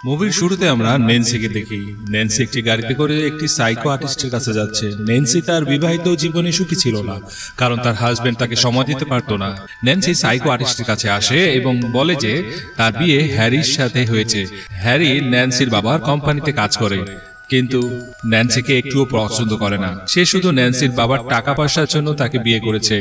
মুভির শুরুতে আমরা ন্যান্সিকে দেখি। ন্যান্সি একটি গাড়িতে করে একটি সাইকো আর্টিস্টের কাছে যাচ্ছে। ন্যান্সি তার বিবাহিত জীবনে সুখী ছিল না, কারণ তার হাজবেন্ড তাকে সময় দিতে পারতো না। ন্যান্সি সাইকো আর্টিস্টের কাছে আসে এবং বলে যে তার বিয়ে হ্যারির সাথে হয়েছে। হ্যারি ন্যান্সির বাবার কোম্পানিতে কাজ করে, কিন্তু ন্যান্সিকে একটুও পছন্দ করে না। সে শুধু ন্যান্সির বাবার টাকা পয়সার জন্য তাকে বিয়ে করেছে।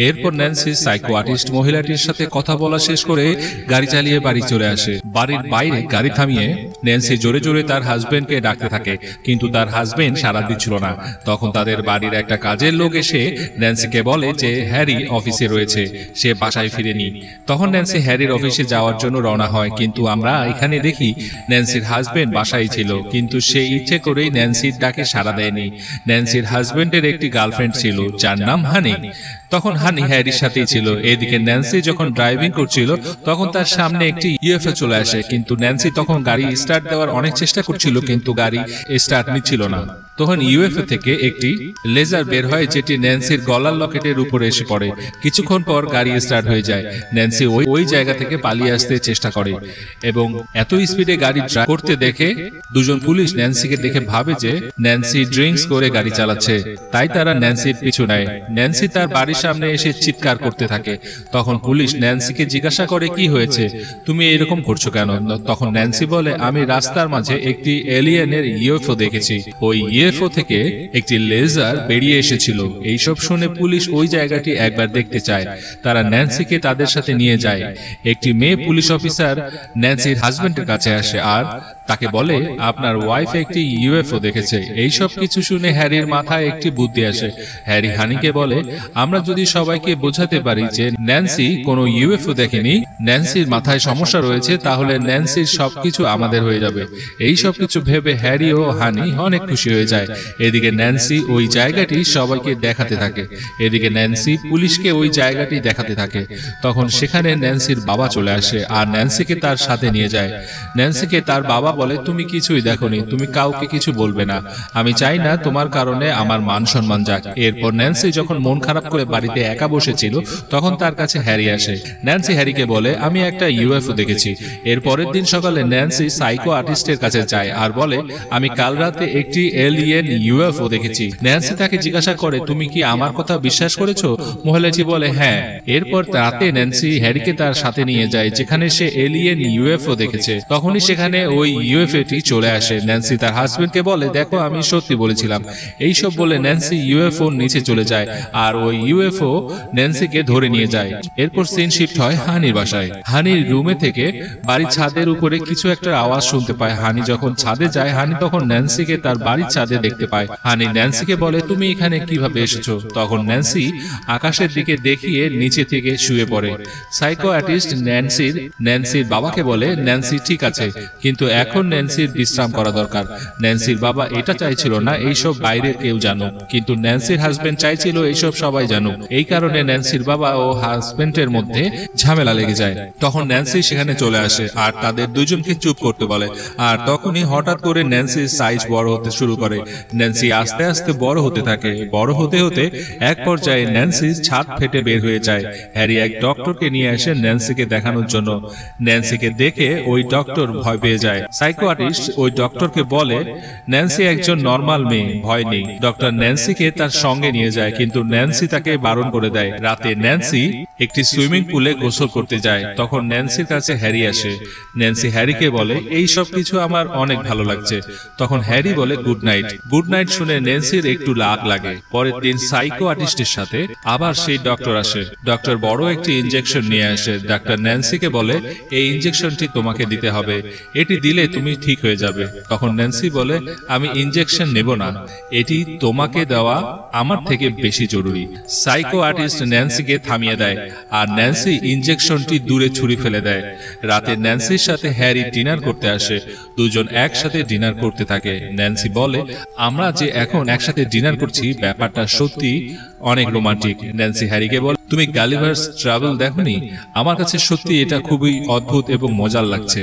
এরপর ন্যান্সি সাইকো আর্টিস্ট মহিলাটির সাথে কথা বলা শেষ করে গাড়ি চালিয়ে বাড়ি চলে আসে। বাড়ির বাইরে গাড়ি থামিয়ে ন্যান্সি জোরে জোরে তার হাজবেন্ডকে ডাকতে থাকে, কিন্তু তার হাজবেন্ড সাড়া দিচ্ছিল না। তখন তাদের বাড়ির একটা কাজের লোক এসে ন্যান্সিকে বলে যে হ্যারি অফিসে রয়েছে, সে বাসায় ফিরেনি। তখন ন্যান্সি হ্যারির অফিসে যাওয়ার জন্য রওনা হয়, কিন্তু আমরা এখানে দেখি ন্যান্সির হাজবেন্ড বাসায় ছিল, কিন্তু সে ইচ্ছে করেই ন্যান্সির ডাকে সাড়া দেয়নি। ন্যান্সির হাজবেন্ডের একটি গার্লফ্রেন্ড ছিল যার নাম হানি। তখন হানি হ্যারির সাথেই ছিল। এদিকে ন্যান্সি যখন ড্রাইভিং করছিল তখন তার সামনে একটি ইউএফও চলে আসে, কিন্তু ন্যান্সি তখন গাড়ি স্টার্ট দেওয়ার অনেক চেষ্টা করছিল, কিন্তু গাড়ি স্টার্ট নিচ্ছিল না। তখন ইউএফও থেকে একটি লেজার বের হয়, যেটি ন্যান্সির গলার লকেটের উপরে এসে পড়ে। কিছুক্ষণ পর গাড়ি স্টার্ট হয়ে যায়। ন্যান্সি ওই জায়গা থেকে পালিয়ে আসতে চেষ্টা করে এবং এত স্পিডে গাড়ি ড্রাইভ করতে দেখে দুজন পুলিশ ন্যান্সিকে দেখে ভাবে যে ন্যান্সি ড্রিঙ্কস করে গাড়ি চালাচ্ছে, তাই তারা ন্যান্সির পিছু নেয়। ন্যান্সি তার বাড়ির সামনে এসে চিৎকার করতে থাকে। তখন পুলিশ ন্যান্সিকে জিজ্ঞাসা করে কি হয়েছে, তুমি এরকম করছো কেন? তখন ন্যান্সি বলে আমি রাস্তার মাঝে একটি এলিয়েনের ইউএফও দেখেছি, ওই ইউএফও থেকে একটি লেজার বেরিয়ে এসেছিল। এইসব শুনে পুলিশ ওই জায়গাটি একবার দেখতে চায়। তারা ন্যান্সিকে তাদের সাথে নিয়ে যায়। একটি মেয়ে পুলিশ অফিসার ন্যান্সির হাজবেন্ডের কাছে আসে আর তাকে বলে আপনার ওয়াইফ একটি ইউএফও দেখেছে। এইসব কিছু শুনে হ্যারির মাথায় একটি বুদ্ধি আসে। হ্যারি হানিকে বলে আমরা যদি সবাইকে বোঝাতে পারি যে ন্যান্সি কোনো ইউএফও দেখেনি, ন্যান্সির মাথায় সমস্যা রয়েছে, তাহলে ন্যান্সির সবকিছু আমাদের হয়ে যাবে। এই সব কিছু ভেবে হ্যারি ও হানি অনেক খুশি হয়ে যায়। এদিকে ন্যান্সি ওই জায়গাটি সবাইকে দেখাতে থাকে। এদিকে ন্যান্সি পুলিশকে ওই জায়গাটি দেখাতে থাকে। তখন সেখানে ন্যান্সির বাবা চলে আসে আর ন্যান্সিকে তার সাথে নিয়ে যায়। ন্যান্সিকে তার বাবা বলে তুমি কিছুই দেখোনি, তুমি কাউকে কিছু বলবে না। আমি চাই না তোমার কারণে আমার মান সম্মান যাক। এরপর ন্যান্সি যখন মন খারাপ করে বাড়িতে একা বসেছিল তখন তার কাছে হ্যারি আসে। ন্যান্সি হ্যারিকে বলে আমি একটা ইউএফও দেখেছি। এর পরের দিন সকালে ন্যান্সি সাইকো আর্টিস্টের কাছে যায় আর বলে আমি কাল রাতে একটি এলিয়েন ইউএফও দেখেছি। ন্যান্সি তাকে জিজ্ঞাসা করে তুমি কি আমার কথা বিশ্বাস করেছো? মহিলাটি বলে হ্যাঁ। এরপর রাতে ন্যান্সি হ্যারিকে তার সাথে নিয়ে যায় যেখানে সে এলিয়েন ইউএফও দেখেছে। তখনই সেখানে ওই ইউএফওটি চলে আসে। ন্যান্সি তার হাজবেন্ডকে বলে দেখো আমি সত্যি বলেছিলাম। এইসব বলে ন্যান্সি ইউএফওর নিচে চলে যায় আর ওই ইউএফও ন্যান্সিকে ধরে নিয়ে যায়। এরপর সিন শিফট হয় হানির বাসায়। হানির রুমে থেকে বাড়ির ছাদের উপরে কিছু একটা আওয়াজ শুনতে পায়। হানি যখন ছাদে যায় হানি তখন ন্যান্সিকে তার বাড়ির ছাদে দেখতে পায়। হানি ন্যান্সিকে বলে তুমি এখানে কিভাবে এসেছো? তখন ন্যান্সি আকাশের দিকে দেখিয়ে নিচে থেকে শুয়ে পড়ে। সাইকো আর্টিস্ট ন্যান্সির বাবাকে বলে ন্যান্সি ঠিক আছে, কিন্তু এখন ন্যান্সির বিশ্রাম করা দরকার। ন্যান্সির বাবা এটা চাইছিল না এইসব বাইরের কেউ জানুক, কিন্তু ন্যান্সির হাজবেন্ড চাইছিল এইসব সবাই জানুক। এই কারণে ন্যান্সির বাবা ও হাজবেন্ডের মধ্যে ঝামেলা লেগে যায়। তখন ন্যান্সি সেখানে চলে আসে আর তাদের দুজনকে চুপ করতে বলে। আর তখনই হঠাৎ করে ন্যান্সির সাইজ বড় হতে শুরু করে। ন্যান্সি আস্তে আস্তে বড় হতে থাকে। বড় হতে হতে এক পর্যায়ে ন্যান্সির ছাদ ফেটে বের হয়ে যায়। হ্যারি এক ডক্টরকে নিয়ে আসে ন্যান্সিকে দেখানোর জন্য। ন্যান্সিকে দেখে ওই ডক্টর ভয় পেয়ে যায়। সাইকো আর্টিস্ট ওই ডক্টরকে বলে ন্যান্সি একজন নরমাল মেয়ে, ভয় নেই। ডক্টর ন্যান্সিকে তার সঙ্গে নিয়ে যায়, কিন্তু ন্যান্সি তাকে বারণ করে দেয়। রাতে ন্যান্সি একটি সুইমিং পুলে গোসল করতে যায়। তখন ন্যান্সির কাছে হ্যারি আসে। ন্যান্সি হ্যারিকে বলে এই সব কিছু আমার অনেক ভালো লাগছে। তখন হ্যারি বলে গুড নাইট। গুড নাইট শুনে ন্যান্সির একটু রাগ লাগে। পরের দিন সাইকো আর্টিস্টের সাথে আবার সেই ডক্টর আসে। ডক্টর বড় একটি ইনজেকশন নিয়ে আসে। ডাক্তার ন্যান্সিকে বলে এই ইনজেকশনটি তোমাকে দিতে হবে, এটি দিলে তুমি ঠিক হয়ে যাবে। তখন ন্যান্সি বলে আমি ইনজেকশন নেব না, এটি তোমাকে দেওয়া আমার থেকে বেশি জরুরি। সাইকো আর্টিস্ট ন্যান্সিকে থামিয়ে দেয় আর ন্যান্সি ইনজেকশনটি দূরে ছুঁড়ে ফেলে দেয়। রাতে ন্যান্সির সাথে হ্যারি ডিনার করতে আসে। দুজন একসাথে ডিনার করতে থাকে। ন্যান্সি বলে আমরা যে এখন একসাথে ডিনার করছি ব্যাপারটা সত্যি অনেক রোমান্টিক। ন্যান্সি হ্যারিকে বলে তুমি গালিভার্স ট্রাভেল দেখোনি? আমার কাছে সত্যি এটা খুবই অদ্ভুত এবং মজার লাগছে।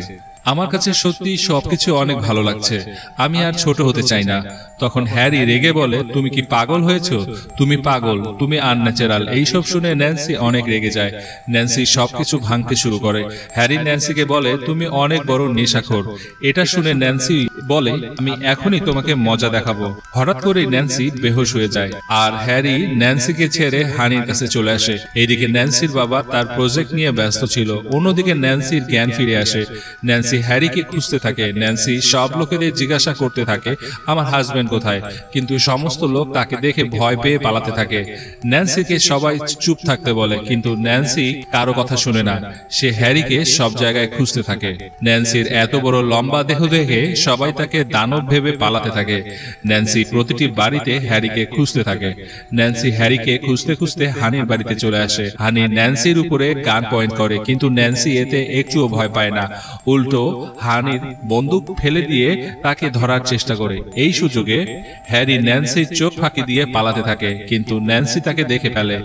আমার কাছে সত্যি সবকিছু অনেক ভালো লাগছে, আমি আর ছোট হতে চাই না। তখন হ্যারি রেগে বলে, তুমি কি পাগল হয়েছো? তুমি পাগল, তুমি আনন্যাচারাল। এইসব শুনে ন্যান্সি অনেক রেগে যায়। ন্যান্সি সবকিছু ভাঙতে শুরু করে। হ্যারি ন্যান্সিকে বলে, তুমি অনেক বড় নেশাখোর। এটা শুনে ন্যান্সি বলে, আমি এখনই তোমাকে মজা দেখাবো। হঠাৎ করে ন্যান্সি বেহুশ হয়ে যায় আর হ্যারি ন্যান্সিকে ছেড়ে হানির কাছে চলে আসে। এইদিকে ন্যান্সির বাবা তার প্রজেক্ট নিয়ে ব্যস্ত ছিল। অন্যদিকে ন্যান্সির জ্ঞান ফিরে আসে। ন্যান্সি হ্যারিকে খুঁজতে থাকে। ন্যান্সি সব লোকেদের জিজ্ঞাসা করতে থাকে, আমার হাজবেন্ড কোথায়? কিন্তু সমস্ত লোক তাকে দেখে ভয় পেয়ে পালাতে থাকে। ন্যান্সিকে সবাই চুপ থাকতে বলে, কিন্তু ন্যান্সি কারো কথা শুনে না। সে হ্যারিকে সব জায়গায় খুঁজতে থাকে। ন্যান্সির এত বড় লম্বা দেহ দেখে সবাই তাকে দানব ভেবে পালাতে থাকে। ন্যান্সি প্রতিটি বাড়িতে হ্যারিকে খুঁজতে থাকে। ন্যান্সি হ্যারিকে খুঁজতে খুঁজতে হানির বাড়িতে চলে আসে। হানি ন্যান্সির উপরে গান পয়েন্ট করে, কিন্তু ন্যান্সি এতে একটুও ভয় পায় না। উল্টো হানির বন্দুক ফেলে দিয়ে তাকে ধরার চেষ্টা করে। এই সুযোগে হ্যারি ন্যান্সির চোখ ফাঁকি দিয়ে পালাতে থাকে, কিন্তু ন্যান্সি তাকে দেখে ফেলে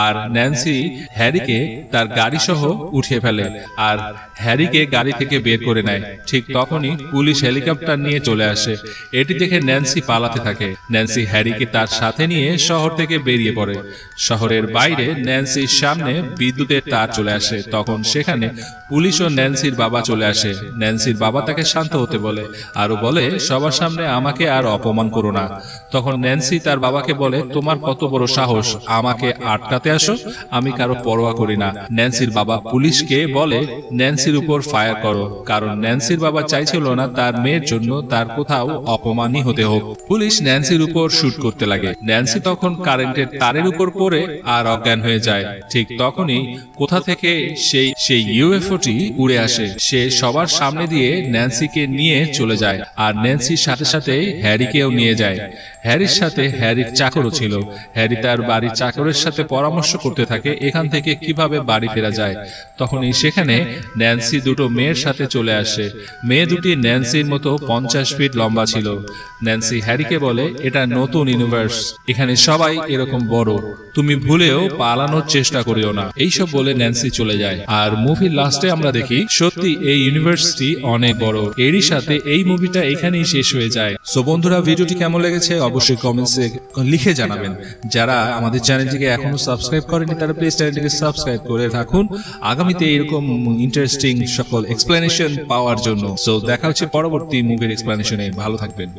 আর ন্যান্সি হ্যারিকে তার গাড়ি সহ উঠিয়ে ফেলে আর হ্যারিকে গাড়ি থেকে বের করে নেয়। ঠিক তখনই পুলিশ হেলিকপ্টার নিয়ে চলে আসে। এটি দেখে ন্যান্সি পালাতে থাকে। ন্যান্সি হ্যারিকে তার সাথে নিয়ে শহর থেকে বেরিয়ে পড়ে। শহরের বাইরে ন্যান্সির সামনে বিদ্যুতের তার চলে আসে। তখন সেখানে পুলিশ ও ন্যান্সির বাবা চলে আসে। ন্যান্সির বাবা তাকে শান্ত হতে বলে, আরো বলে, সবার সামনে আমাকে আর অপমান করো না। তখন ন্যান্সি তার বাবাকে বলে, তোমার কত বড় সাহস আমাকে আটকাতে আসো? আমি কারো পরোয়া করি না। ন্যান্সির বাবা পুলিশকে বলে, ন্যান্সির উপর ফায়ার করো, কারণ ন্যান্সির বাবা চাইছিল না তার মেয়ের জন্য তার কোথাও অপমানই হতে হোক। পুলিশ ন্যান্সির উপর শুট করতে লাগে। ন্যান্সি তখন কারেন্টের তারের উপর পড়ে আর অজ্ঞান হয়ে যায়। ঠিক তখনই কোথা থেকে সেই ইউএফওটি উড়ে আসে। সে সবার সামনে দিয়ে ন্যান্সিকে নিয়ে চলে যায় আর ন্যান্সির সাথে সাথে হ্যারিকেও নিয়ে যায়। হ্যারির সাথে হ্যারির চাকরও ছিল। হ্যারি তার বাড়ির চাকরের সাথে পরামর্শ করতে থাকে এখান থেকে কিভাবে বাড়ি ফেরা যায়। তখনই সেখানে ন্যান্সি দুটো মেয়ের সাথে চলে আসে। মেয়ে দুটি ন্যান্সির মতো 50 ফিট লম্বা ছিল। ন্যান্সি হ্যারিকে বলে, এটা নতুন ইউনিভার্স, এখানে সবাই এরকম বড়, তুমি ভুলেও পালানোর চেষ্টা করিও না। এইসব বলে ন্যান্সি চলে যায়। আর মুভির লাস্টে আমরা দেখি সত্যি এই ইউনিভার্সটি অনেক বড়। এরই সাথে এই মুভিটা এখানেই শেষ হয়ে যায়। সো বন্ধুরা, ভিডিওটি কেমন লেগেছে অবশ্যই কমেন্টসে লিখে জানাবেন। যারা আমাদের চ্যানেলটিকে এখনো সাবস্ক্রাইব করেনি তারা প্লিজ চ্যানেলটিকে সাবস্ক্রাইব করে রাখুন আগামীতে এরকম ইন্টারেস্টিং সকল এক্সপ্লেনেশন পাওয়ার জন্য। সো দেখা হচ্ছে পরবর্তী মুভির এক্সপ্লেনেশনে। ভালো থাকবেন।